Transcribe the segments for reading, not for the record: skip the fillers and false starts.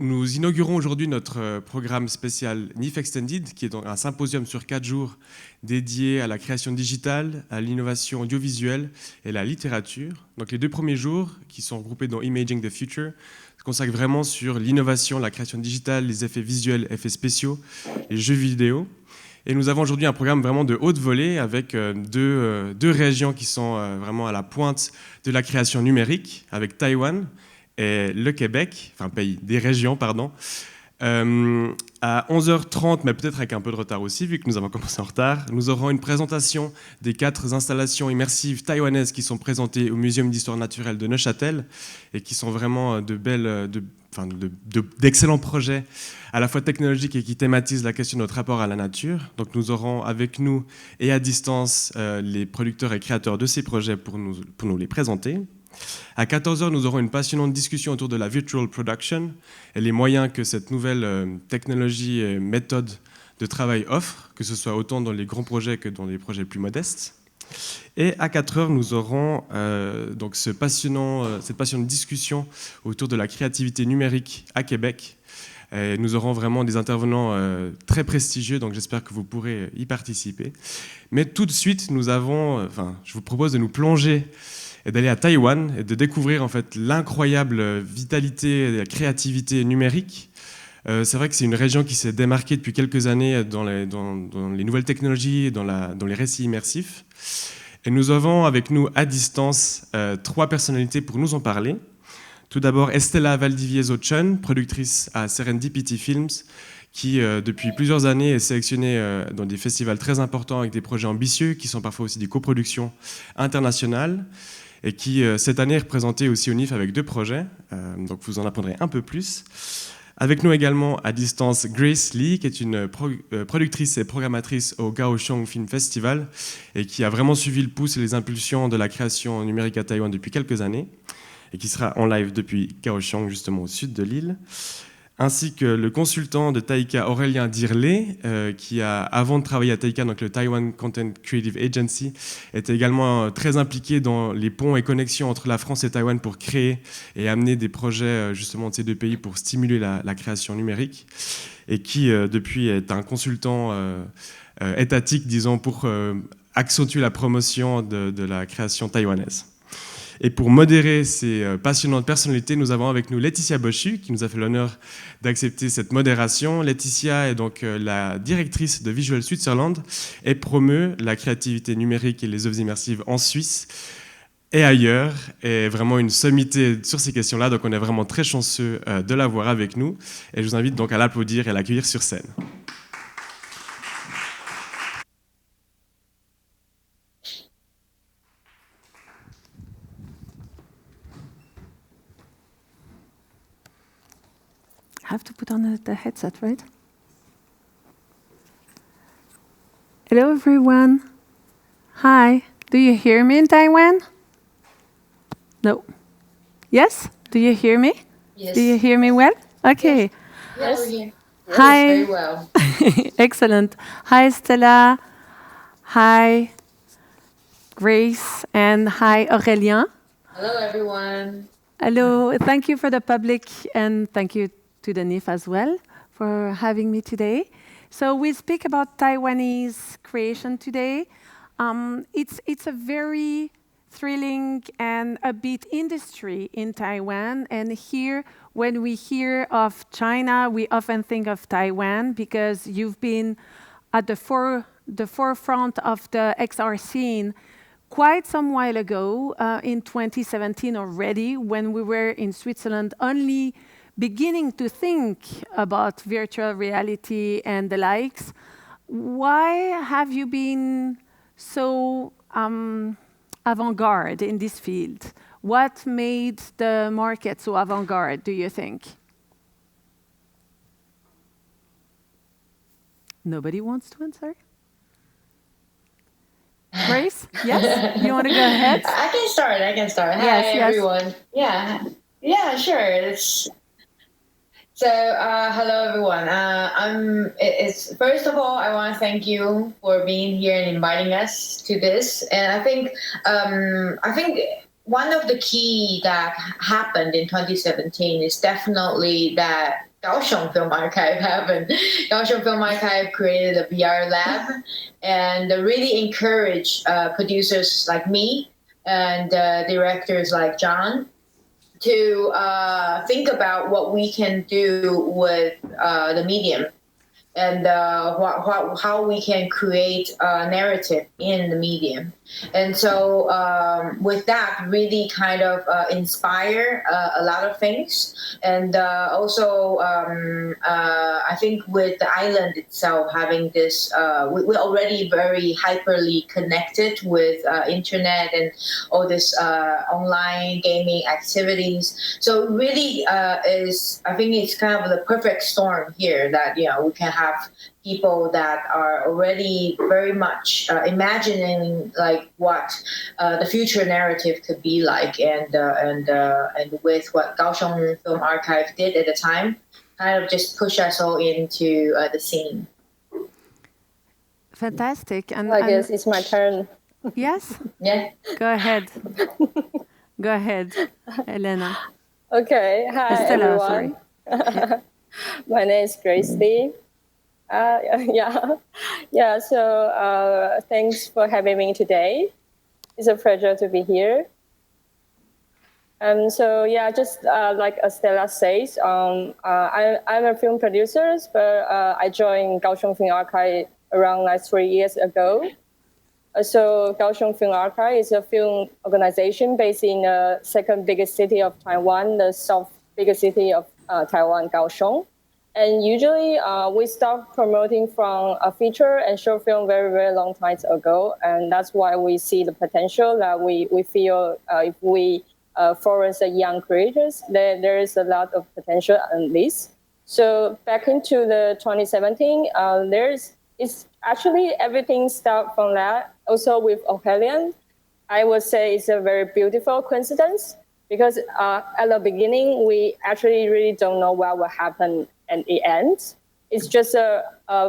Nous inaugurons aujourd'hui notre programme spécial Nifff Extended, qui est donc un symposium sur 4 jours dédié à la création digitale, à l'innovation audiovisuelle et à la littérature. Donc les 2 premiers jours, qui sont regroupés dans Imaging the Future, se consacrent vraiment sur l'innovation, la création digitale, les effets visuels, effets spéciaux, les jeux vidéo. Et nous avons aujourd'hui un programme vraiment de haute volée avec deux régions qui sont vraiment à la pointe de la création numérique, avec Taïwan et le Québec, enfin pays, des régions, pardon. À 11h30, mais peut-être avec un peu de retard aussi, vu que nous avons commencé en retard, nous aurons une présentation des 4 installations immersives taïwanaises qui sont présentées au Muséum d'histoire naturelle de Neuchâtel et qui sont vraiment d'excellents projets, à la fois technologiques et qui thématisent la question de notre rapport à la nature. Donc nous aurons avec nous et à distance les producteurs et créateurs de ces projets pour nous les présenter. À 14h, nous aurons une passionnante discussion autour de la virtual production et les moyens que cette nouvelle technologie et méthode de travail offre, que ce soit autant dans les grands projets que dans les projets plus modestes. Et à 4h, nous aurons donc cette passionnante discussion autour de la créativité numérique à Québec. Et nous aurons vraiment des intervenants très prestigieux, donc j'espère que vous pourrez y participer. Mais tout de suite, je vous propose de nous plonger et d'aller à Taïwan et de découvrir en fait l'incroyable vitalité et la créativité numérique. C'est vrai que c'est une région qui s'est démarquée depuis quelques années dans les nouvelles technologies et dans les récits immersifs. Et nous avons avec nous à distance 3 personnalités pour nous en parler. Tout d'abord, Estela Valdivieso Chen, productrice à Serendipity Films, qui depuis plusieurs années est sélectionnée dans des festivals très importants avec des projets ambitieux, qui sont parfois aussi des coproductions internationales, et qui cette année est représentée aussi au Nifff avec 2 projets, donc vous en apprendrez un peu plus. Avec nous également à distance Grace Lee, qui est une productrice et programmatrice au Kaohsiung Film Festival et qui a vraiment suivi le pouce et les impulsions de la création numérique à Taïwan depuis quelques années et qui sera en live depuis Kaohsiung, justement au sud de l'île. Ainsi que le consultant de TAICCA, Aurélien Dirler, qui a, avant de travailler à TAICCA, donc le Taiwan Content Creative Agency, était également très impliqué dans les ponts et connexions entre la France et Taïwan pour créer et amener des projets justement de ces 2 pays pour stimuler la création numérique, et qui depuis est un consultant étatique, disons, pour accentuer la promotion de la création taïwanaise. Et pour modérer ces passionnantes personnalités, nous avons avec nous Laetitia Bochud, qui nous a fait l'honneur d'accepter cette modération. Laetitia est donc la directrice de VirtualSwitzerland et promeut la créativité numérique et les œuvres immersives en Suisse et ailleurs, et vraiment une sommité sur ces questions-là. Donc on est vraiment très chanceux de l'avoir avec nous. Et je vous invite donc à l'applaudir et à l'accueillir sur scène. I have to put on the headset, right? Hello, everyone. Hi. Do you hear me in Taiwan? No. Yes? Do you hear me? Yes. Do you hear me well? Okay. Yes. We're here. Hi. Very well. Excellent. Hi, Estela. Hi, Grace. And hi, Aurélien. Hello, everyone. Hello. Thank you for the public, and thank you to the Nifff as well for having me today. So we speak about Taiwanese creation today. It's a very thrilling and upbeat industry in Taiwan. And here, when we hear of China, we often think of Taiwan because you've been at the forefront of the XR scene quite some while ago, in 2017 already, when we were in Switzerland only beginning to think about virtual reality and the likes. Why have you been so avant-garde in this field? What made the market so avant-garde, do you think? Nobody wants to answer? Grace? Yes? You want to go ahead? I can start. Yes, Hi, yes. everyone. Yeah, sure. So, hello, everyone. It's first of all, I want to thank you for being here and inviting us to this. And I think one of the key that happened in 2017 is definitely that Kaohsiung Film Archive happened. Kaohsiung Film Archive created a VR lab and really encouraged producers like me and directors like John to think about what we can do with the medium and how we can create a narrative in the medium. And so with that, really kind of inspire a lot of things. And also, I think with the island itself, having this, we're already very hyperly connected with internet and all this online gaming activities. So really is, I think it's kind of the perfect storm here that, you know, we can have people that are already very much imagining like what the future narrative could be like, and with what Kaohsiung Film Archive did at the time, kind of just push us all into the scene. Fantastic. And I guess it's my turn. Yes. Yeah. Go ahead. Go ahead, Elena. Okay. Hi, Estela, everyone. sorry. My name is Grace Lee. So thanks for having me today. It's a pleasure to be here. Just like Estela says, I'm a film producer, but I joined Kaohsiung Film Archive around like 3 years ago. So Kaohsiung Film Archive is a film organization based in the second biggest city of Taiwan, the south biggest city of Taiwan, Kaohsiung. And usually we start promoting from a feature and short film very, very long time ago. And that's why we see the potential that we feel if we forest the young creators, there is a lot of potential on this. So back into the 2017, it's actually everything start from that. Also with Aurélien, I would say it's a very beautiful coincidence because at the beginning, we actually really don't know what will happen at the end. It's just a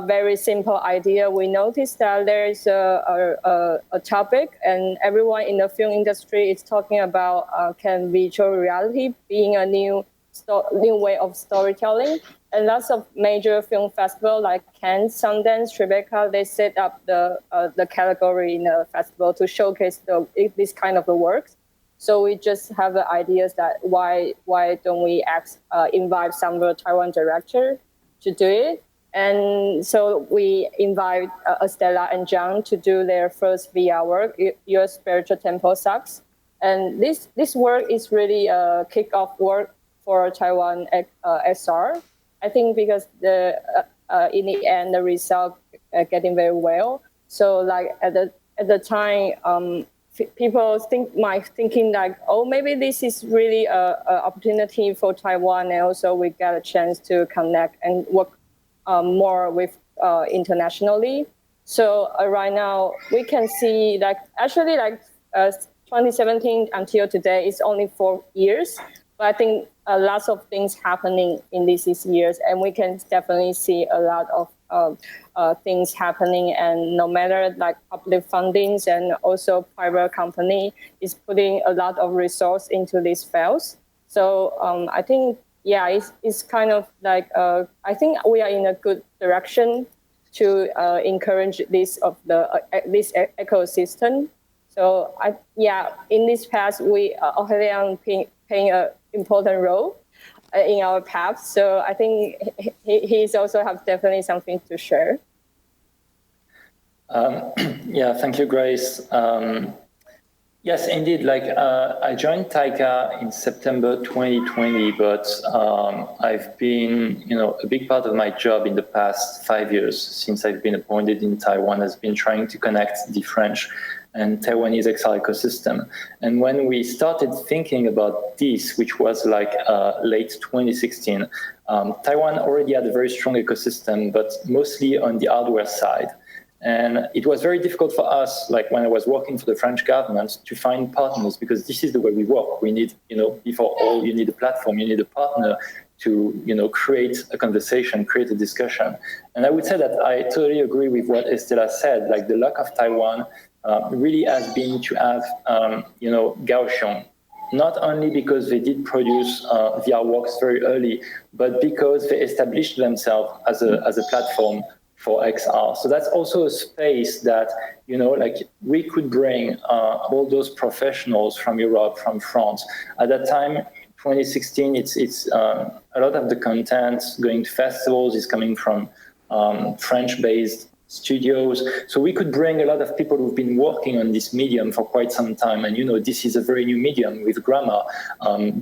very simple idea. We noticed that there is a topic, and everyone in the film industry is talking about can virtual reality being a new way of storytelling. And lots of major film festivals like Cannes, Sundance, Tribeca, they set up the category in the festival to showcase this kind of the works. So we just have the ideas that why don't we invite some of the Taiwan director to do it? And so we invite Estela and John to do their first VR work, Your Spiritual Temple Sucks. And this work is really a kick-off work for Taiwan SR. I think because in the end, the result getting very well. So like at the time, people thinking like, oh, maybe this is really a opportunity for Taiwan, and also we get a chance to connect and work more with internationally. So right now we can see like actually like 2017 until today is only 4 years, but I think lots of things happening in these years, and we can definitely see a lot of things happening. And no matter like public fundings and also private company is putting a lot of resource into these fields. So I think, yeah, it's kind of like, I think we are in a good direction to encourage this ecosystem. So in this past, we Aurélien playing an important role in our path. So I think he's also have definitely something to share. Thank you, Grace. Yes, indeed. Like I joined TAICCA in September 2020, but I've been, a big part of my job in the past 5 years since I've been appointed in Taiwan has been trying to connect the French and Taiwanese XR ecosystem. And when we started thinking about this, which was like late 2016, Taiwan already had a very strong ecosystem, but mostly on the hardware side. And it was very difficult for us, like when I was working for the French government, to find partners, because this is the way we work. We need, before all, you need a platform, you need a partner to, create a conversation, create a discussion. And I would say that I totally agree with what Estela said, like the luck of Taiwan really has been to have, Kaohsiung. Not only because they did produce VR works very early, but because they established themselves as a platform for XR. So that's also a space that, we could bring all those professionals from Europe, from France. At that time, 2016, it's a lot of the content going to festivals is coming from French-based studios. So we could bring a lot of people who've been working on this medium for quite some time. And, this is a very new medium with grammar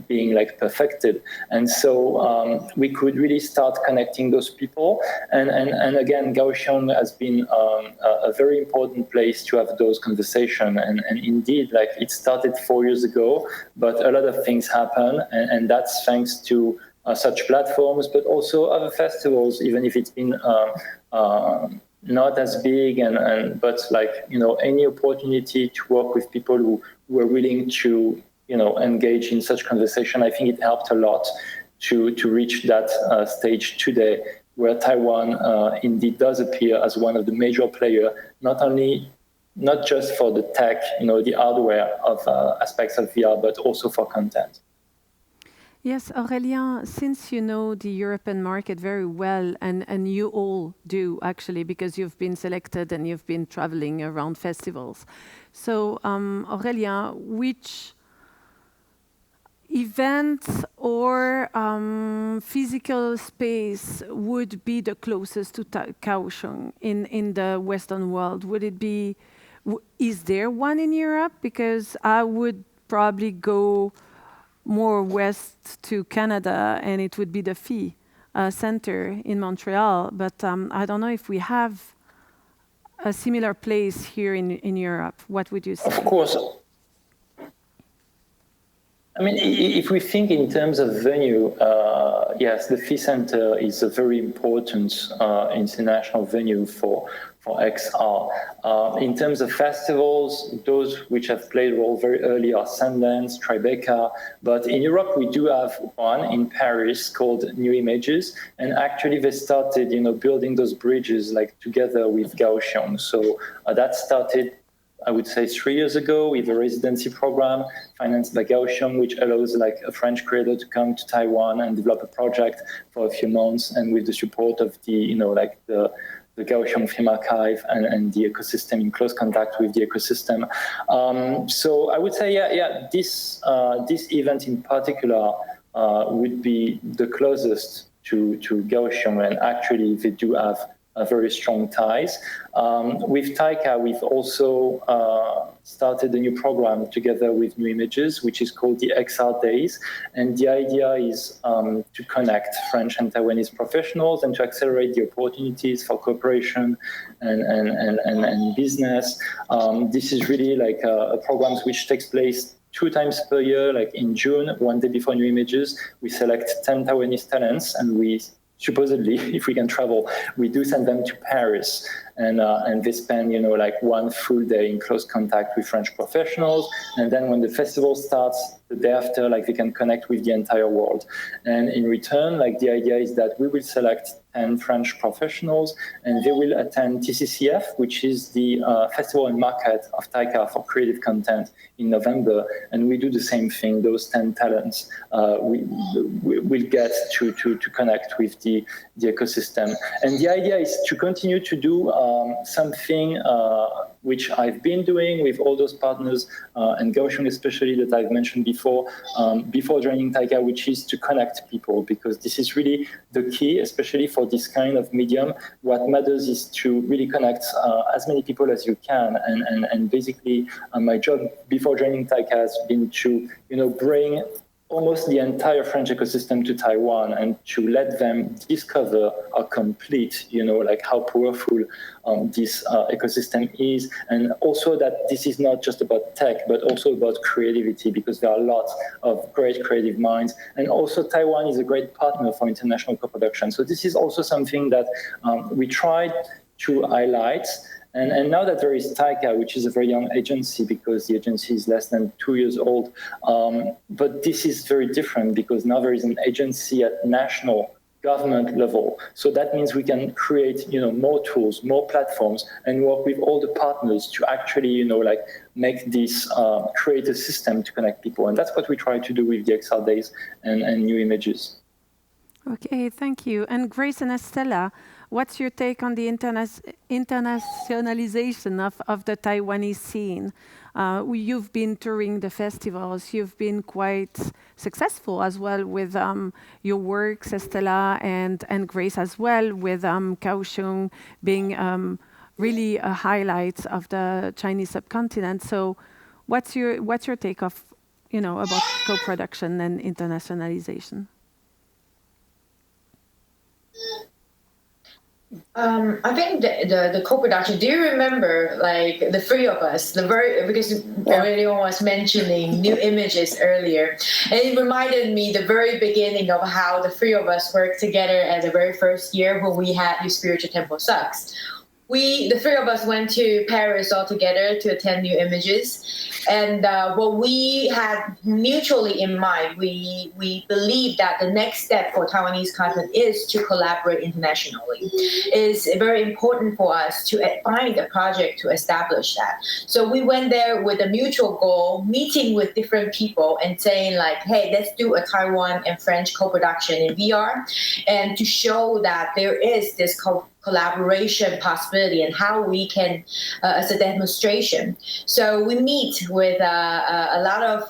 being perfected. And so we could really start connecting those people. And again, Kaohsiung has been a very important place to have those conversations. And indeed, it started 4 years ago, but a lot of things happen. And that's thanks to such platforms, but also other festivals, even if it's been not as big, but any opportunity to work with people who are willing to engage in such conversation, I think it helped a lot to reach that stage today, where Taiwan indeed does appear as one of the major players, not just for the tech, the hardware of aspects of VR, but also for content. Yes, Aurélien, since you know the European market very well, and you all do actually, because you've been selected and you've been traveling around festivals. So, Aurélien, which event or physical space would be the closest to Kaohsiung in the Western world? Would it be, is there one in Europe? Because I would probably go more west to Canada, and it would be the Phi Center in Montreal. But I don't know if we have a similar place here in Europe. What would you say? Of course. I mean, if we think in terms of venue, yes, the Phi Center is a very important international venue for XR. In terms of festivals, those which have played a role very early are Sundance, Tribeca, but in Europe we do have one in Paris called New Images, and actually they started, building those bridges together with Kaohsiung. So that started, I would say, 3 years ago with a residency program financed by Kaohsiung, which allows a French creator to come to Taiwan and develop a project for a few months, and with the support of the Kaohsiung Film Archive and the ecosystem, in close contact with the ecosystem. So I would say, this event in particular would be the closest to Kaohsiung, and actually they do have very strong ties. With TAICCA, we've also started a new program together with New Images, which is called the XR Days. And the idea is to connect French and Taiwanese professionals and to accelerate the opportunities for cooperation and business. This is really a program which takes place 2 times per year, in June, one day before New Images. We select 10 Taiwanese talents, and we supposedly, if we can travel, we do send them to Paris, and they spend, 1 full day in close contact with French professionals. And then when the festival starts, the day after, they can connect with the entire world. And in return, the idea is that we will select 10 French professionals, and they will attend TCCF, which is the festival and market of TAICCA for creative content in November. And we do the same thing. Those 10 talents will get to connect with the ecosystem. And the idea is to continue to do something which I've been doing with all those partners, and Kaohsiung especially, that I've mentioned before joining TAICCA, which is to connect people, because this is really the key, especially for this kind of medium. What matters is to really connect as many people as you can. And basically, my job before joining TAICCA has been to, bring almost the entire French ecosystem to Taiwan and to let them discover or complete, how powerful this ecosystem is. And also that this is not just about tech, but also about creativity, because there are lots of great creative minds. And also Taiwan is a great partner for international co-production. So this is also something that we tried to highlight. And now that there is TAICCA, which is a very young agency, because the agency is less than 2 years old, but this is very different, because now there is an agency at national government level. So that means we can create, more tools, more platforms, and work with all the partners to actually, make this, create a system to connect people. And that's what we try to do with the XR Days and New Images. Okay, thank you. And Grace and Estela, what's your take on the internationalization of the Taiwanese scene? You've been touring the festivals. You've been quite successful as well with your works, Estela and Grace as well, with Kaohsiung being really a highlight of the Chinese subcontinent. So, what's your take of about co-production and internationalization? I think the co-production. Do you remember, the three of us, because Aurélien was mentioning New Images earlier, and it reminded me the very beginning of how the three of us worked together at the very first year when we had Your Spiritual Temple Sucks. The three of us went to Paris all together to attend New Images. And what we had mutually in mind, we believe that the next step for Taiwanese content is to collaborate internationally. It's very important for us to find a project to establish that. So we went there with a mutual goal, meeting with different people and saying hey, let's do a Taiwan and French co-production in VR, and to show that there is this collaboration possibility and how we can, as a demonstration. So we meet with a lot of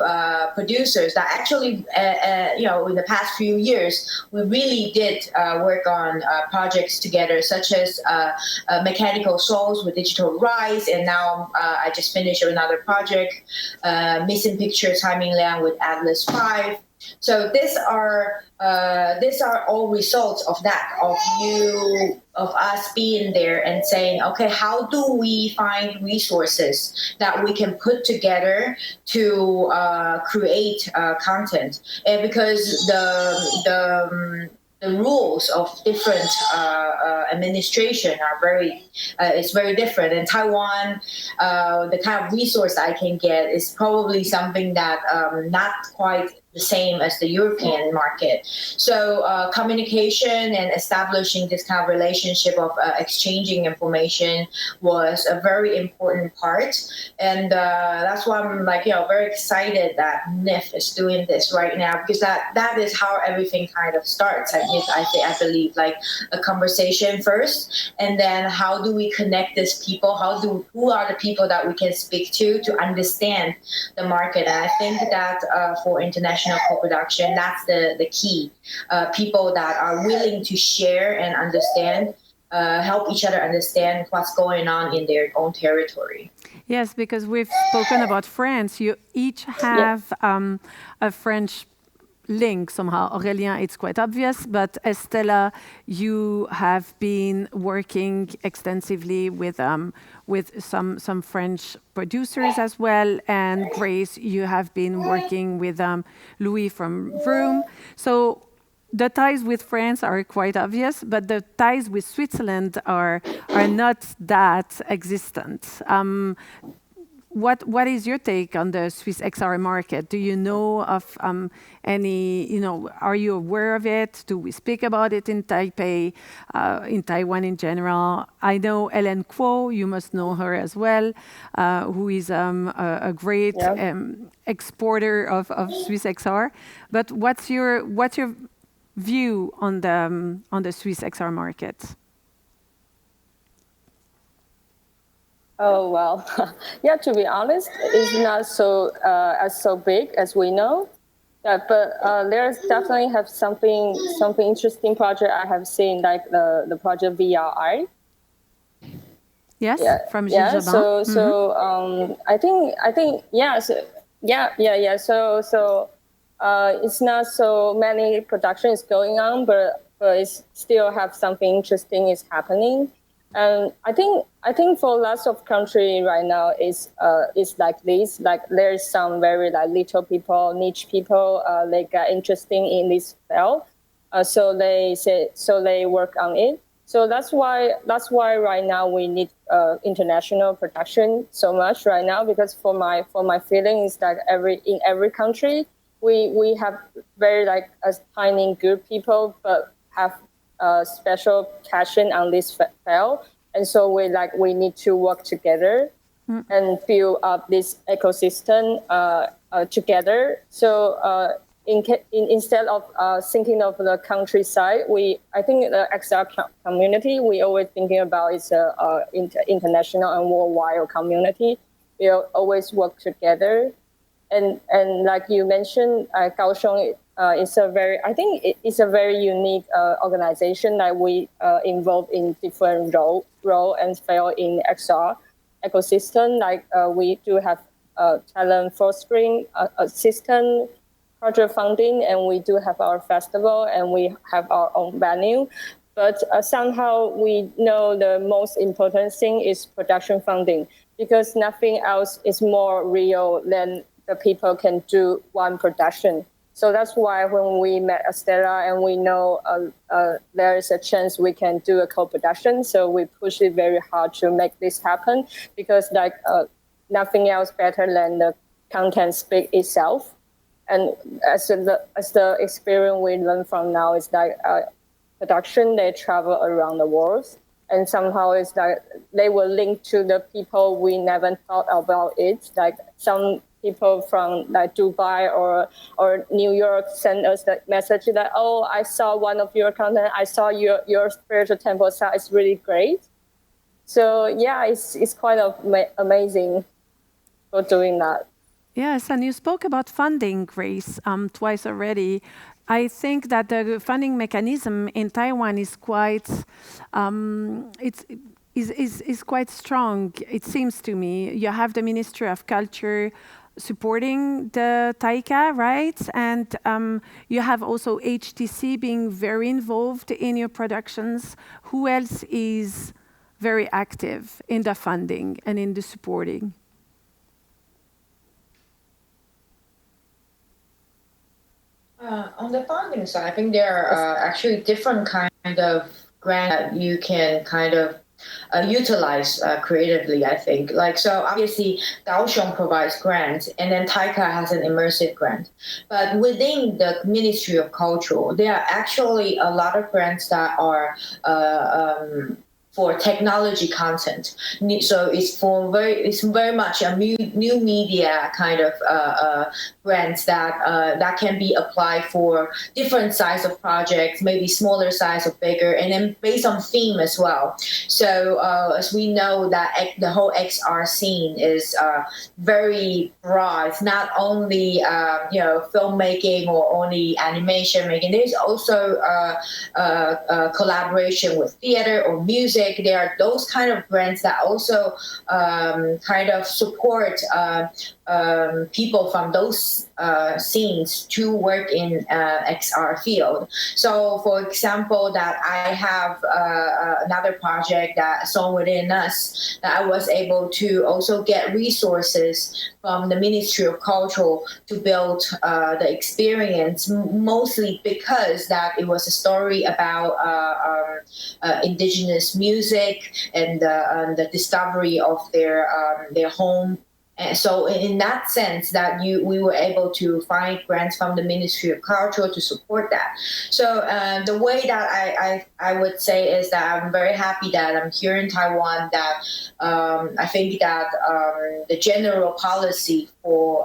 producers that actually, in the past few years, we really did work on projects together, such as Mechanical Souls with Digital Rise, and now I just finished another project, Missing Picture Timing Liang with Atlas 5. So these are all results of that, of us being there and saying, okay, how do we find resources that we can put together to create content? And because the rules of different administration are it's very different. In Taiwan, the kind of resource I can get is probably something that not quite the same as the European market. So communication and establishing this kind of relationship of exchanging information was a very important part. And that's why I'm very excited that Nifff is doing this right now, because that is how everything kind of starts. I believe a conversation first, and then how do we connect these people? Who are the people that we can speak to understand the market? And I think that for international co-production, that's the key. People that are willing to share and understand, help each other understand what's going on in their own territory. Yes, because we've spoken about France. You each have a French link somehow. Aurélien, it's quite obvious, but Estela, you have been working extensively with some French producers as well, and Grace, you have been working with Louis from Vroom. So the ties with France are quite obvious, but the ties with Switzerland are not that existent. What is your take on the Swiss XR market? Do you know of any, are you aware of it? Do we speak about it in Taipei, in Taiwan in general? I know Hélène Kuo, you must know her as well, who is a great exporter of Swiss XR. But what's your view on the Swiss XR market? Oh, well, yeah, to be honest, it's not so big as we know. Yeah, but there's definitely have something interesting project I have seen, like the project VR Art. Yes, from Gilles Jobin. So I think yeah. So it's not so many productions going on, but it still have something interesting is happening. And I think for lots of country right now is like this. Like there's some very little people, niche people, they get interested in this field. So they work on it. So that's why right now we need international production so much right now, because for my feeling is that in every country we have very a tiny group people, but have special passion on this field, and so we need to work together and build up this ecosystem together. So instead of thinking of the countryside, I think the XR community, we always thinking about it's international and worldwide community. We always work together, and like you mentioned, Kaohsiung is it's a very unique organization that we involved in different role and field in XR ecosystem. Like we do have talent fostering assistant, project funding, and we do have our festival, and we have our own venue. But somehow we know the most important thing is production funding, because nothing else is more real than the people can do one production. So that's why when we met Estela and we know there is a chance we can do a co-production, so we push it very hard to make this happen, because nothing else better than the content speak itself. And as the experience we learn from now is production, they travel around the world, and somehow it's they will link to the people we never thought about it. Like some people from Dubai or New York send us the message that, oh, I saw one of your content, I saw your spiritual temple sound, it's really great. So yeah, it's quite amazing for doing that. Yes, and you spoke about funding, Grace, twice already. I think that the funding mechanism in Taiwan is quite is quite strong. It seems to me. You have the Ministry of Culture supporting the TAICCA, right? And you have also HTC being very involved in your productions. Who else is very active in the funding and in the supporting? On the funding side, I think there are actually different kind of grants that you can kind of utilize creatively, I think. So obviously, Kaohsiung provides grants, and then TAICCA has an immersive grant. But within the Ministry of Culture, there are actually a lot of grants that are for technology content. So it's very much a new media kind of grants that can be applied for different size of projects, maybe smaller size or bigger, and then based on theme as well. So as we know that the whole XR scene is very broad. It's not only filmmaking or only animation making. There's also collaboration with theater or music. There are those kind of grants that also kind of support people from those scenes to work in XR field. So, for example, that I have another project that Song Within Us that I was able to also get resources from the Ministry of Culture to build the experience, mostly because that it was a story about indigenous music and the discovery of their home. And so in that sense that we were able to find grants from the Ministry of Culture to support that. So the way that I would say is that I'm very happy that I'm here in Taiwan, that I think that the general policy for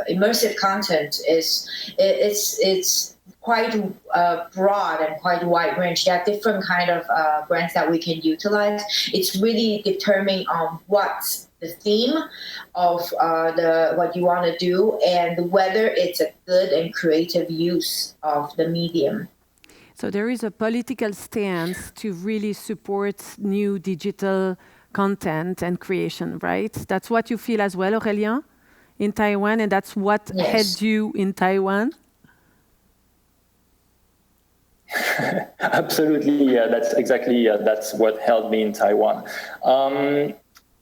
immersive content it's quite broad and quite wide range. There are different kind of grants that we can utilize. It's really determining on what's the theme of what you want to do and whether it's a good and creative use of the medium. So there is a political stance to really support new digital content and creation, right? That's what you feel as well, Aurélien, in Taiwan, and that's what had you in Taiwan? Absolutely, yeah, that's exactly that's what held me in Taiwan.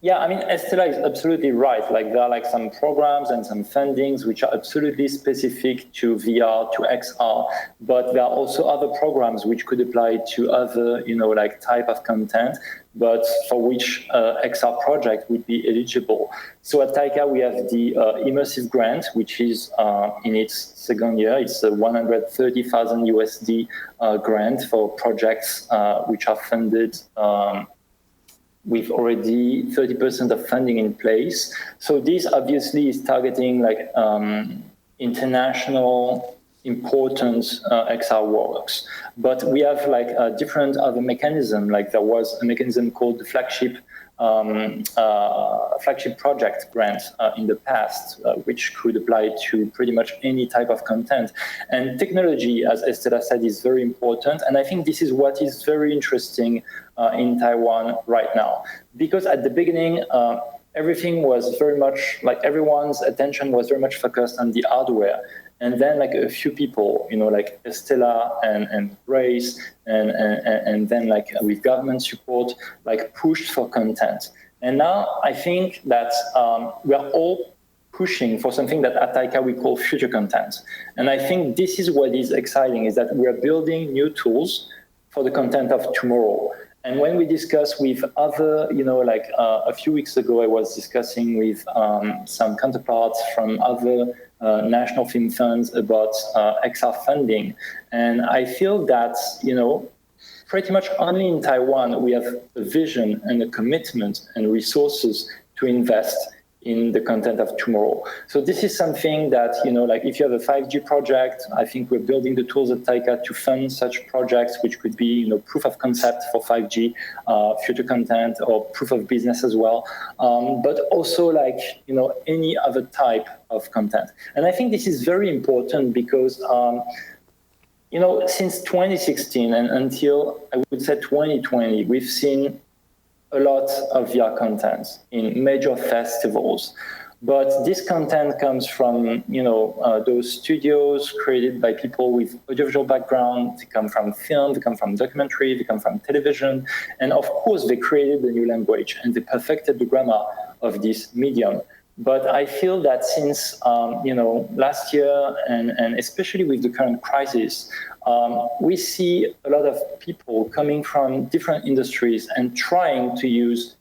Yeah, I mean, Estela is absolutely right. Like there are like some programs and some fundings which are absolutely specific to VR, to XR, but there are also other programs which could apply to other, like type of content, but for which XR project would be eligible. So at TAICCA, we have the Immersive grant, which is in its second year. It's a 130,000 USD grant for projects which are funded with already 30% of funding in place. So this obviously is targeting like international important XR works. But we have like a different other mechanism. Like there was a mechanism called the flagship project grant in the past, which could apply to pretty much any type of content. And technology, as Estela said, is very important. And I think this is what is very interesting in Taiwan right now. Because at the beginning, everything was very much, like everyone's attention was very much focused on the hardware. And then like a few people, like Estela and Grace, and then like with government support, like pushed for content. And now I think that we are all pushing for something that at TAICCA we call future content. And I think this is what is exciting, is that we are building new tools for the content of tomorrow. And when we discuss with other, like a few weeks ago, I was discussing with some counterparts from other national film funds about XR funding. And I feel that, pretty much only in Taiwan, we have a vision and a commitment and resources to invest in the content of tomorrow. So this is something that, like if you have a 5G project, I think we're building the tools at TAICCA to fund such projects, which could be, proof of concept for 5G, future content, or proof of business as well. But also like, any other type of content. And I think this is very important because, since 2016 and until I would say 2020, we've seen a lot of VR content in major festivals. But this content comes from, those studios created by people with audiovisual background. They come from film, they come from documentary, they come from television. And of course, they created a new language and they perfected the grammar of this medium. But I feel that since, last year and especially with the current crisis, we see a lot of people coming from different industries and trying to use,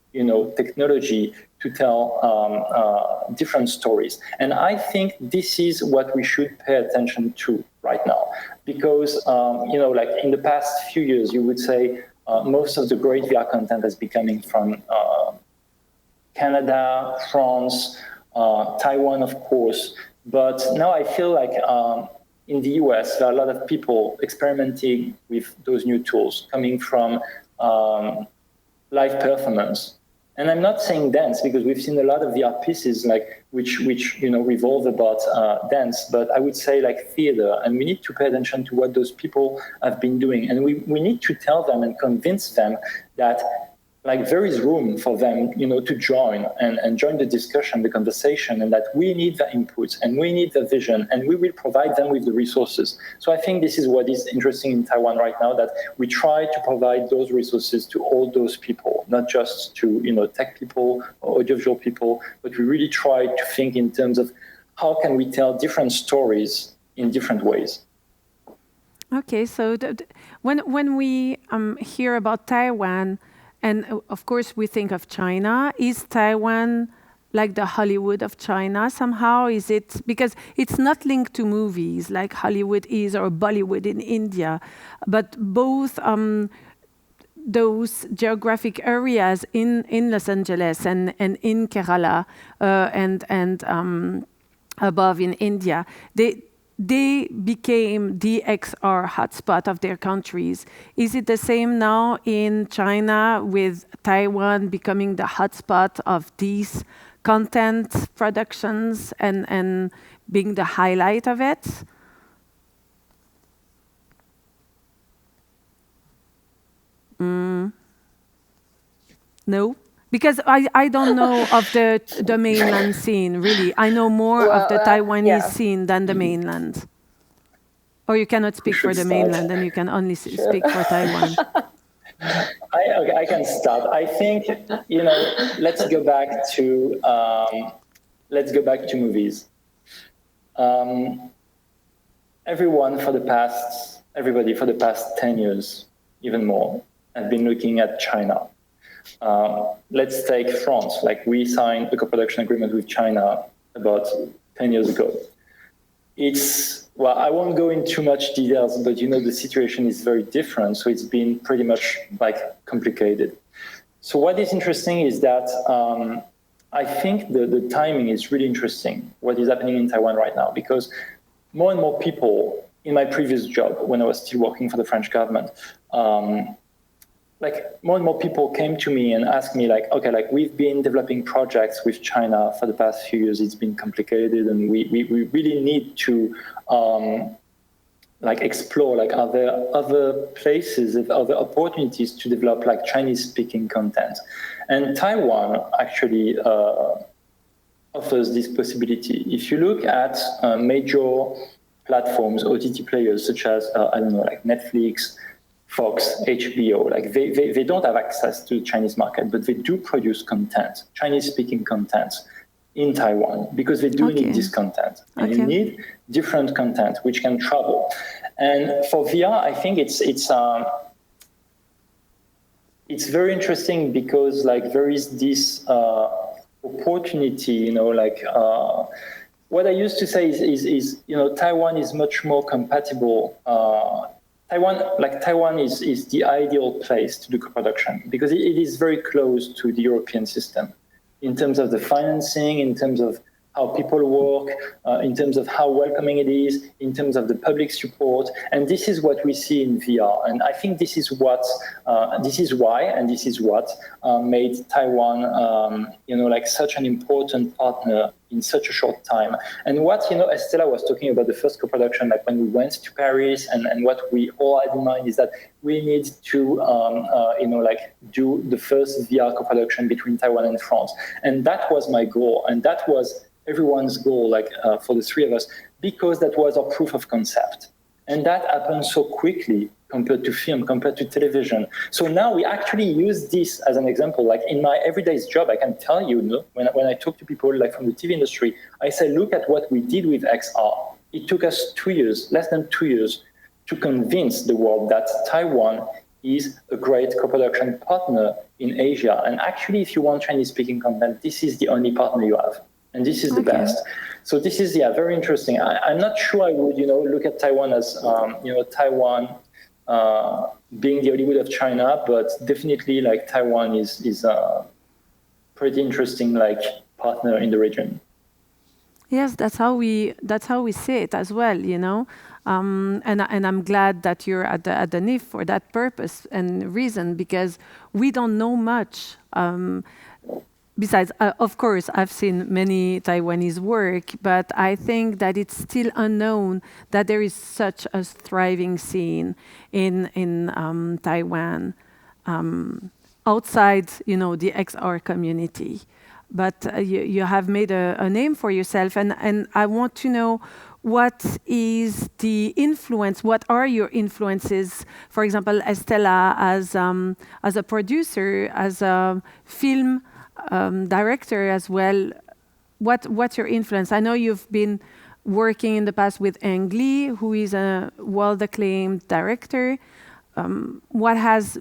technology to tell different stories. And I think this is what we should pay attention to right now. Because, like in the past few years, you would say most of the great VR content is becoming from Canada, France, Taiwan, of course. But now I feel like in the US, there are a lot of people experimenting with those new tools coming from live performance. And I'm not saying dance because we've seen a lot of VR pieces like which revolve about dance, but I would say like theater. And we need to pay attention to what those people have been doing. And we need to tell them and convince them that like there is room for them, to join and join the discussion, the conversation, and that we need the inputs and we need the vision and we will provide them with the resources. So I think this is what is interesting in Taiwan right now, that we try to provide those resources to all those people, not just to, tech people or audiovisual people, but we really try to think in terms of how can we tell different stories in different ways. Okay, so when we hear about Taiwan, and of course, we think of China. Is Taiwan like the Hollywood of China somehow? Is it, because it's not linked to movies like Hollywood is or Bollywood in India, but both those geographic areas in Los Angeles and in Kerala and above in India, they became the XR hotspot of their countries. Is it the same now in China with Taiwan becoming the hotspot of these content productions and being the highlight of it? No? Because I don't know of the mainland scene, really. I know more of the Taiwanese scene than the mainland. Or you cannot speak for the mainland and you can only speak for Taiwan. I I can start. I think, let's go back to movies. Everybody for the past 10 years, even more, have been looking at China. Let's take France. Like, we signed a co-production agreement with China about 10 years ago. I won't go into too much details, but the situation is very different. So it's been pretty much complicated. So what is interesting is that I think the timing is really interesting, what is happening in Taiwan right now, because more and more people in my previous job, when I was still working for the French government, more and more people came to me and asked me, we've been developing projects with China for the past few years. It's been complicated, and we really need to explore, are there other places, other opportunities to develop Chinese-speaking content? And Taiwan actually offers this possibility. If you look at major platforms, OTT players such as Netflix, Fox, HBO, they don't have access to the Chinese market, but they do produce content, Chinese-speaking content in Taiwan, because they do need this content. And you need different content which can travel. And for VR, I think it's very interesting because there is this opportunity, what I used to say is Taiwan is much more compatible. Taiwan is the ideal place to do co-production because it is very close to the European system in terms of the financing, in terms of how people work, in terms of how welcoming it is, in terms of the public support. And this is what we see in VR. And I think this is what made Taiwan, such an important partner in such a short time. And what, Estela was talking about the first co-production, when we went to Paris, and what we all had in mind is that we need to, do the first VR co-production between Taiwan and France. And that was my goal. And that was everyone's goal, for the three of us, because that was our proof of concept. And that happened so quickly compared to film, compared to television. So now we actually use this as an example. In my everyday job, I can tell you, when I talk to people from the TV industry, I say, look at what we did with XR. It took us 2 years, less than 2 years, to convince the world that Taiwan is a great co-production partner in Asia. And actually, if you want Chinese-speaking content, this is the only partner you have. And this is the best. So this is, very interesting. I'm not sure I would, look at Taiwan as, Taiwan being the Hollywood of China, but definitely Taiwan is a pretty interesting partner in the region. Yes, that's how we see it as well, And I'm glad that you're at the Nifff for that purpose and reason, because we don't know much. Besides, of course, I've seen many Taiwanese work, but I think that it's still unknown that there is such a thriving scene in Taiwan outside, the XR community. But you have made a name for yourself, and I want to know what is the influence? What are your influences? For example, Estela, as a producer, as a film director as well, what's your influence? I know you've been working in the past with Ang Lee, who is a world-acclaimed director. What has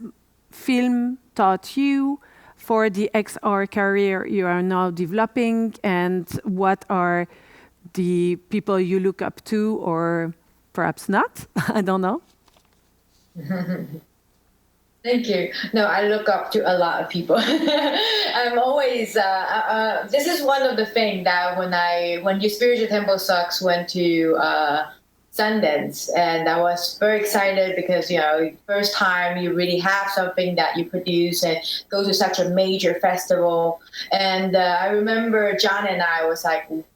film taught you for the XR career you are now developing, and what are the people you look up to, or perhaps not? I don't know. Thank you. No, I look up to a lot of people. I'm always, this is one of the things that when your Spiritual Temple Sucks went to Sundance, and I was very excited because, first time you really have something that you produce and go to such a major festival. And I remember John and I was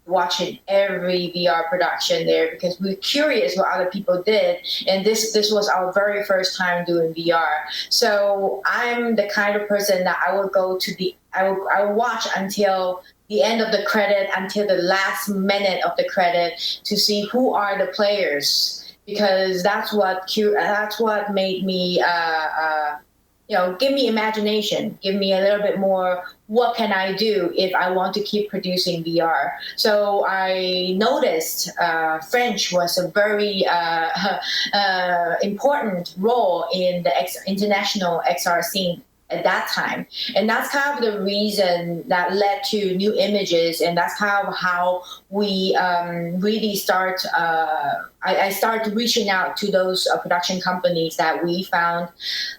watching every VR production there because we were curious what other people did. And this was our very first time doing VR. So I'm the kind of person that I will go to I will watch until the end of the credit, until the last minute of the credit, to see who are the players, because that's what made me give me imagination, give me a little bit more, what can I do if I want to keep producing VR? So I noticed French was a very important role in the international XR scene at that time. And that's kind of the reason that led to New Images, and that's kind of how we really start, I started reaching out to those production companies that we found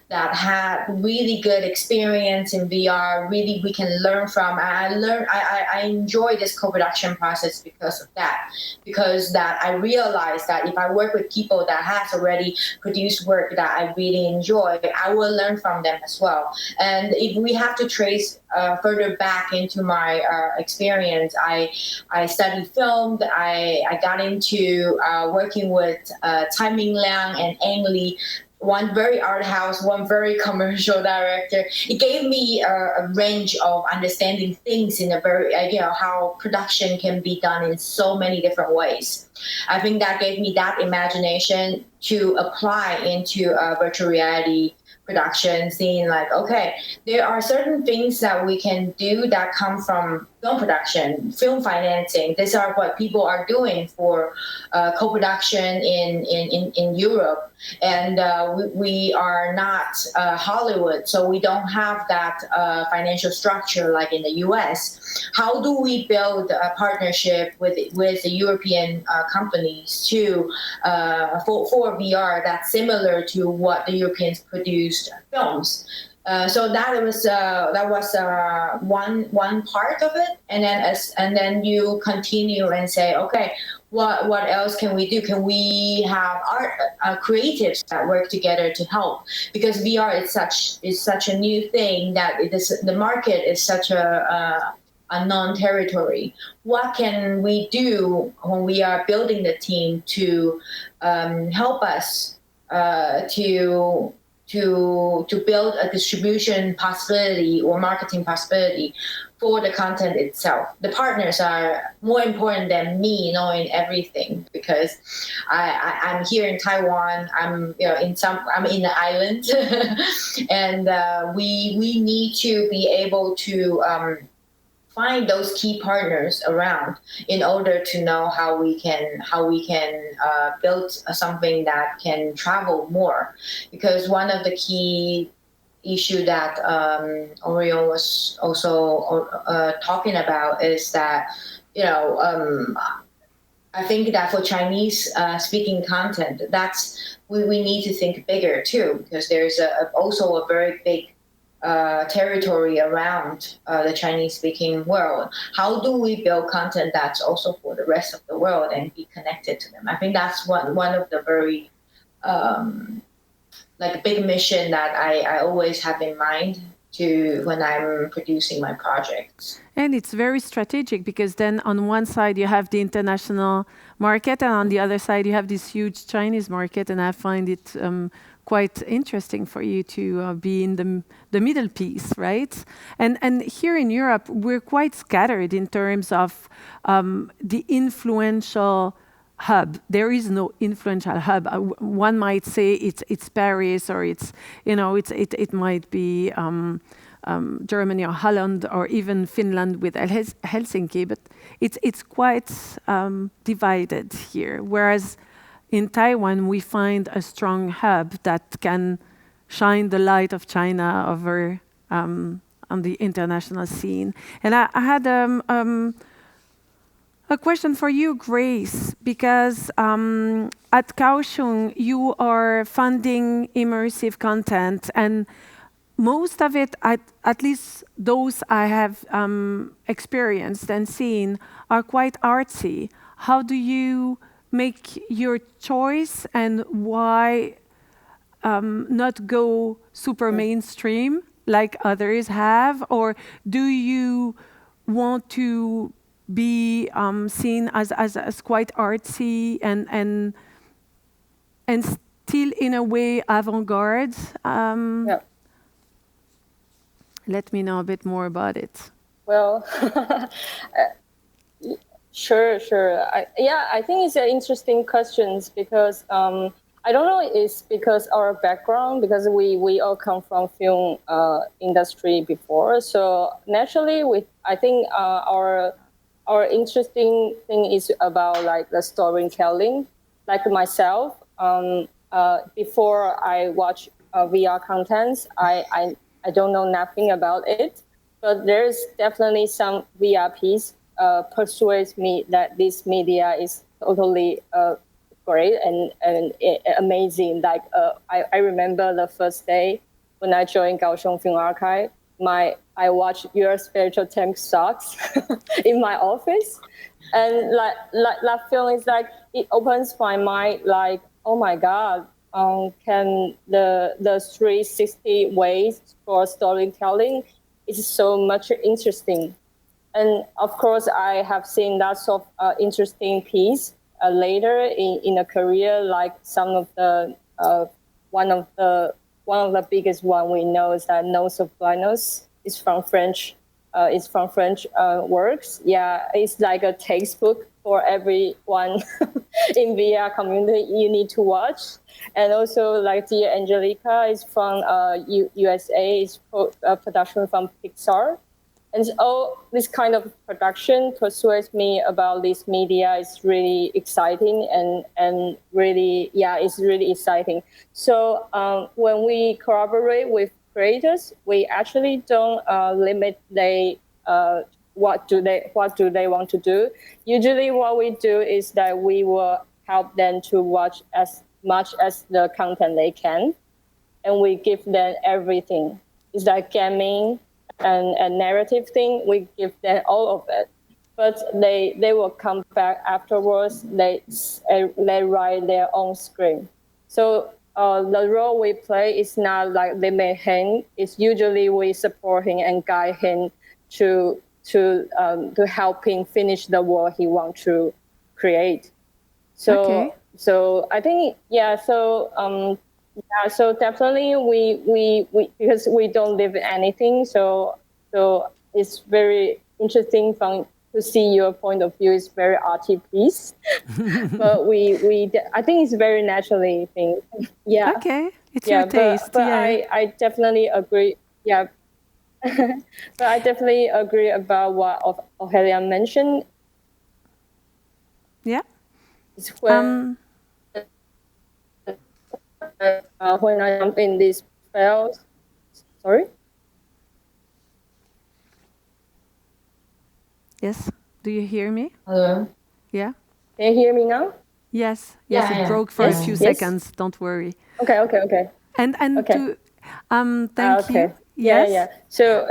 that had really good experience in VR, really we can learn from. I enjoy this co-production process because of that, because that I realized that if I work with people that has already produced work that I really enjoy, I will learn from them as well. And if we have to trace further back into my experience, I studied film. I got into working with Tsai Ming Liang and Ang Lee, one very art house, one very commercial director. It gave me a range of understanding things in a very, how production can be done in so many different ways. I think that gave me that imagination to apply into virtual reality production, seeing like, okay, there are certain things that we can do that come from film production, film financing. These are what people are doing for co-production in Europe. And we are not Hollywood, so we don't have that financial structure like in the US. How do we build a partnership with the European companies to for VR that's similar to what the Europeans produced films? So that was one part of it, and then you continue and say, okay, what else can we do? Can we have art creatives that work together to help? Because VR is such a new thing that the market is such a non-territory. What can we do when we are building the team to help us to build a distribution possibility or marketing possibility for the content itself? The partners are more important than me knowing everything, because I'm here in Taiwan. I'm in the island, and we need to be able to find those key partners around in order to know how we can build something that can travel more. Because one of the key issue that Aurélien was also talking about is that, I think that for Chinese speaking content, we need to think bigger too, because there's also a very big territory around the Chinese-speaking world. How do we build content that's also for the rest of the world and be connected to them? I think that's one of the very big mission that I always have in mind when I'm producing my projects. And it's very strategic, because then on one side you have the international market, and on the other side you have this huge Chinese market, and I find it quite interesting for you to be in the middle piece, right? And here in Europe, we're quite scattered in terms of the influential hub. There is no influential hub. One might say it's Paris, or it might be Germany or Holland, or even Finland with Helsinki, but it's quite divided here. Whereas in Taiwan, we find a strong hub that can shine the light of China over on the international scene. And I had a question for you, Grace, because at Kaohsiung, you are funding immersive content, and most of it, at least those I have experienced and seen, are quite artsy. How do you make your choice, and why not go super mainstream like others have? Or do you want to be seen as quite artsy and still in a way avant-garde? Yeah. Let me know a bit more about it. Well, sure. I think it's an interesting question, because I I don't know. It's because our background, because we all come from film industry before. So naturally, I think our interesting thing is about like the storytelling. Like myself, before I watch VR contents, I don't know nothing about it. But there's definitely some VR piece persuades me that this media is totally great and amazing. Like I remember the first day when I joined Kaohsiung Film Archive, I watched Your Spiritual Tank Stocks in my office, and like that film is like it opens my mind. Like, oh my God, can the 360 ways for storytelling is so much interesting. And of course, I have seen lots of interesting piece later in a career, like some of the one of the biggest one we know is that Nose of Blindness is from French. It's from French works. Yeah, it's like a textbook for everyone in VR community. You need to watch. And also, like Dear Angelica is from USA. It's a production from Pixar. And all this kind of production persuades me about this media is really exciting and really, yeah, it's really exciting. So when we collaborate with creators, we actually don't limit what do they want to do. Usually what we do is that we will help them to watch as much as the content they can, and we give them everything. It's like gaming and narrative thing, we give them all of it. But they will come back afterwards. They write their own script. So the role we play is not like limit him. It's usually we support him and guide him to help him finish the work he wants to create. So I think so definitely we because we don't live in anything, so it's very interesting to see your point of view. It's very arty piece, but I think it's very naturally thing. Yeah. Okay, it's your taste. But I definitely agree. Yeah. But I definitely agree about what Aurélien mentioned. Yeah. It's when I jump in these files. Sorry? Yes. Do you hear me? Hello? Yeah? Can you hear me now? Yes. Yeah, It yeah. broke for a few Yes. seconds. Don't worry. Okay. And Okay. thank you. Yes. Yeah. So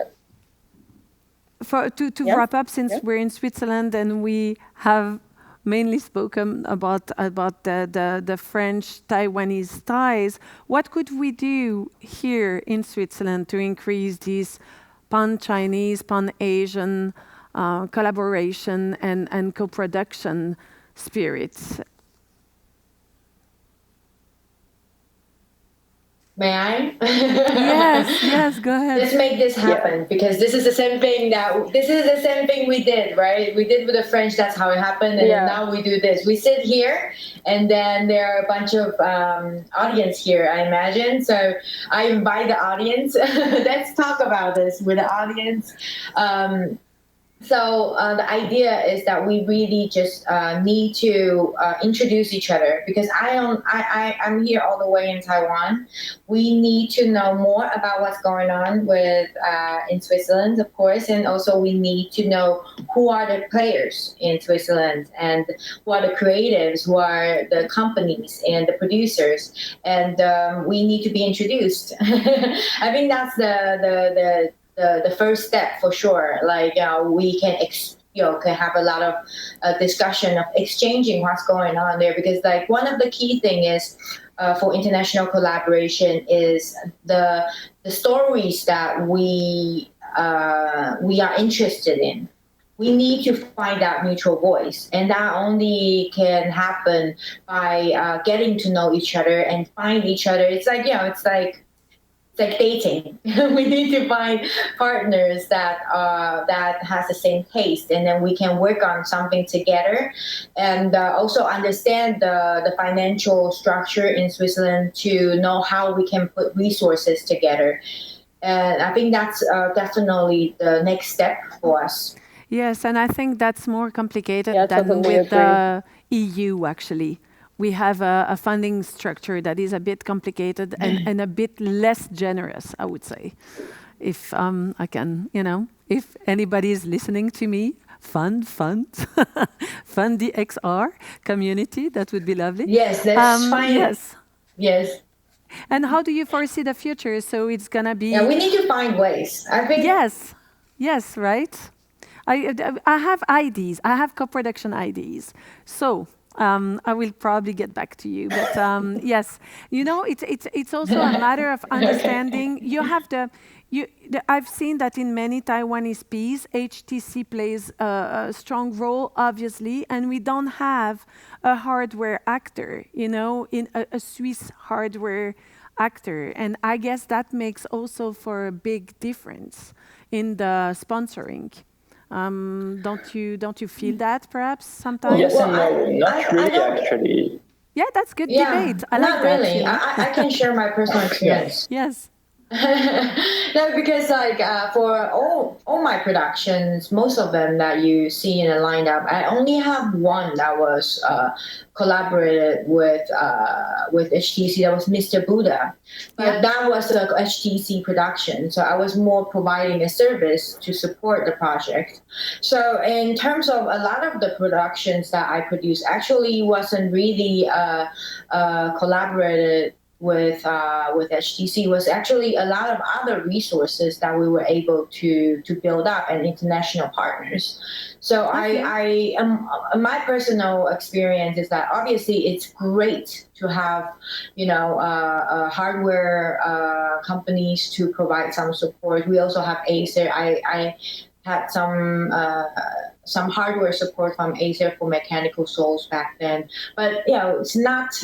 To wrap up, since we're in Switzerland and we have mainly spoken about the French-Taiwanese ties, what could we do here in Switzerland to increase these pan-Chinese, pan-Asian collaboration and co-production spirits? May I? Yes, go ahead. Let's make this happen, because this is the same thing we did, right? We did with the French. That's how it happened, and now we do this. We sit here, and then there are a bunch of audience here, I imagine. So I invite the audience. Let's talk about this with the audience. So the idea is that we really just need to introduce each other, because I'm here all the way in Taiwan. We need to know more about what's going on with in Switzerland, of course, and also we need to know who are the players in Switzerland and who are the creatives, who are the companies and the producers, and we need to be introduced. I think that's the first step for sure. Like we can can have a lot of discussion of exchanging what's going on there, because like one of the key thing is for international collaboration is the stories that we are interested in. We need to find that mutual voice, and that only can happen by getting to know each other and find each other. It's like it's like dating. We need to find partners that has the same taste, and then we can work on something together, and also understand the financial structure in Switzerland to know how we can put resources together. And I think that's definitely the next step for us. Yes, and I think that's more complicated Yeah, than totally with agree. the EU, actually. We have a funding structure that is a bit complicated and a bit less generous, I would say. If I can, if anybody is listening to me, fund the XR community, that would be lovely. Yes, let's find. Yes. Yes. And how do you foresee the future? So it's going to be... Yeah, we need to find ways. I think. Yes, right? I have ideas. I have co-production ideas. So I will probably get back to you. But yes, it's also a matter of understanding. You have I've seen that in many Taiwanese pieces, HTC plays a strong role, obviously, and we don't have a hardware actor, in a Swiss hardware actor. And I guess that makes also for a big difference in the sponsoring. Don't you feel that perhaps sometimes? Yes and no, not really actually. Yeah, that's good debate. I like not that. Really. I can share my personal experience. Yes. No, because for all my productions, most of them that you see in a lineup, I only have one that was collaborated with HTC. That was Mr. Buddha, but that was a HTC production. So I was more providing a service to support the project. So in terms of a lot of the productions that I produced, actually wasn't really collaborated with HTC. Was actually a lot of other resources that we were able to build up and international partners. So I my personal experience is that obviously it's great to have hardware companies to provide some support. We also have Acer. I had some hardware support from Acer for mechanical souls back then, but it's not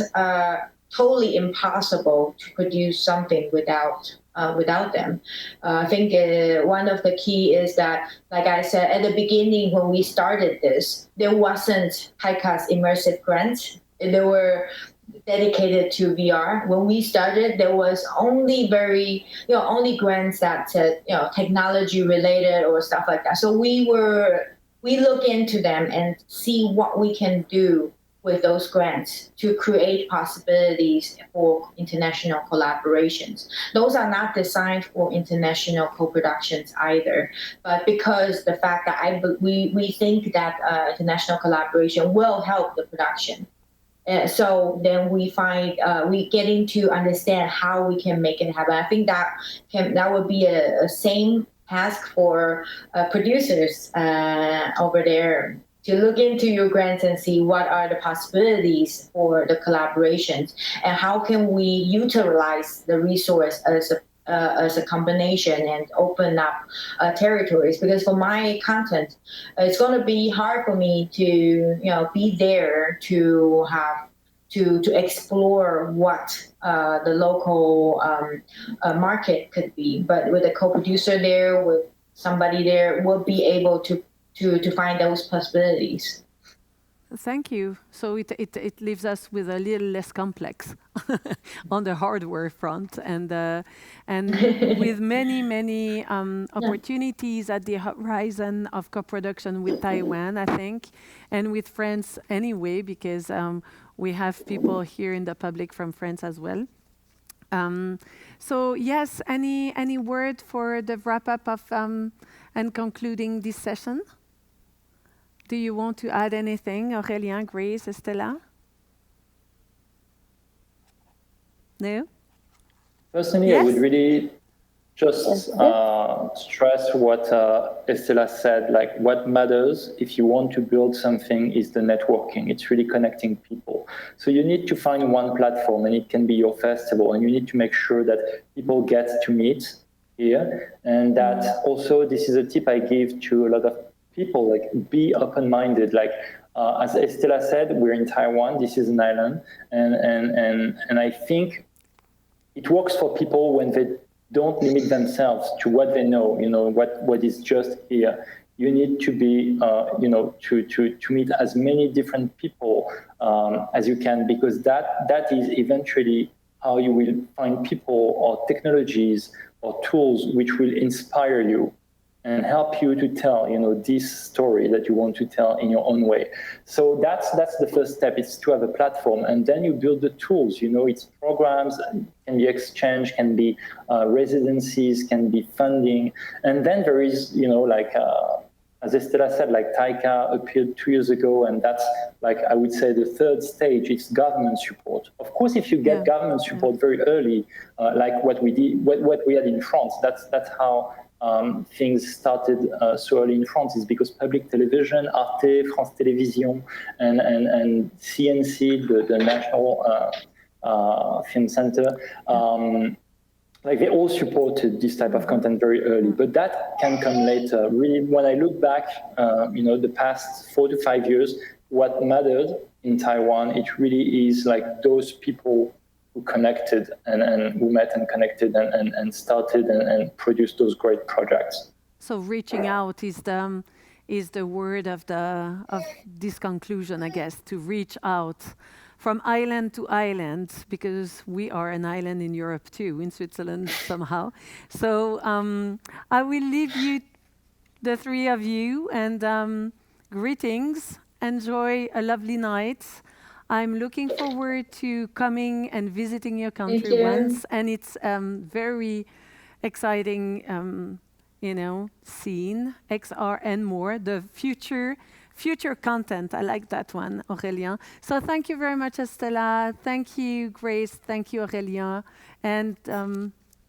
totally impossible to produce something without them. I think one of the key is that, like I said at the beginning when we started this, there wasn't TAICCA's Immersive grant. They were dedicated to VR. When we started, there was only only grants that said technology related or stuff like that. So we look into them and see what we can do with those grants to create possibilities for international collaborations. Those are not designed for international co-productions either, but because the fact that we think that international collaboration will help the production. So then we getting to understand how we can make it happen. I think that would be a same task for producers over there, to look into your grants and see what are the possibilities for the collaborations and how can we utilize the resource as a combination and open up territories. Because for my content, it's going to be hard for me to be there to have to explore what the local market could be. But with a co-producer there, with somebody there, we'll be able to find those possibilities. Thank you. So it leaves us with a little less complex on the hardware front, and with many opportunities at the horizon of co-production with Taiwan, I think, and with France anyway, because we have people here in the public from France as well. So yes, any word for the wrap up of and concluding this session? Do you want to add anything, Aurélien, Grace, Estela? No? Personally, Yes? I would really just stress what Estela said, like what matters if you want to build something is the networking. It's really connecting people. So you need to find one platform, and it can be your festival, and you need to make sure that people get to meet here. And that also, this is a tip I give to a lot of people, like be open-minded. Like as Estela said, we're in Taiwan. This is an island, and I think it works for people when don't limit themselves to what they know, what is just here. You need to be, to meet as many different people as you can, because that is eventually how you will find people or technologies or tools which will inspire you and help you to tell, this story that you want to tell in your own way. So that's the first step, is to have a platform, and then you build the tools. It's programs, can be exchange, can be residencies, can be funding, and then there is, as Estela said, TAICCA appeared 2 years ago, and that's I would say the third stage. It's government support. Of course, if you get government support very early, like what we did, what we had in France, that's how things started so early in France, is because public television, Arte, France Télévisions, and CNC, the National Film Center, they all supported this type of content very early, but that can come later. Really, when I look back, the past 4 to 5 years, what mattered in Taiwan, it really is those people who connected and who met and connected and started and produced those great projects. So reaching out is the word of this conclusion, I guess, to reach out from island to island, because we are an island in Europe too, in Switzerland somehow. So I will leave you, the three of you, and greetings. Enjoy a lovely night. I'm looking forward to coming and visiting your country once, and it's very exciting, scene, XR and more, the future content. I like that one, Aurélien. So thank you very much, Estela. Thank you, Grace. Thank you, Aurélien. And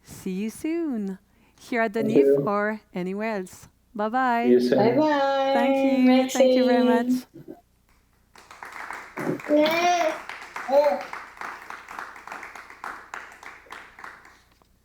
see you soon here at the Nifff or anywhere else. Bye-bye. See you soon. Bye-bye. Thank you. Merci. Thank you very much. Yeah.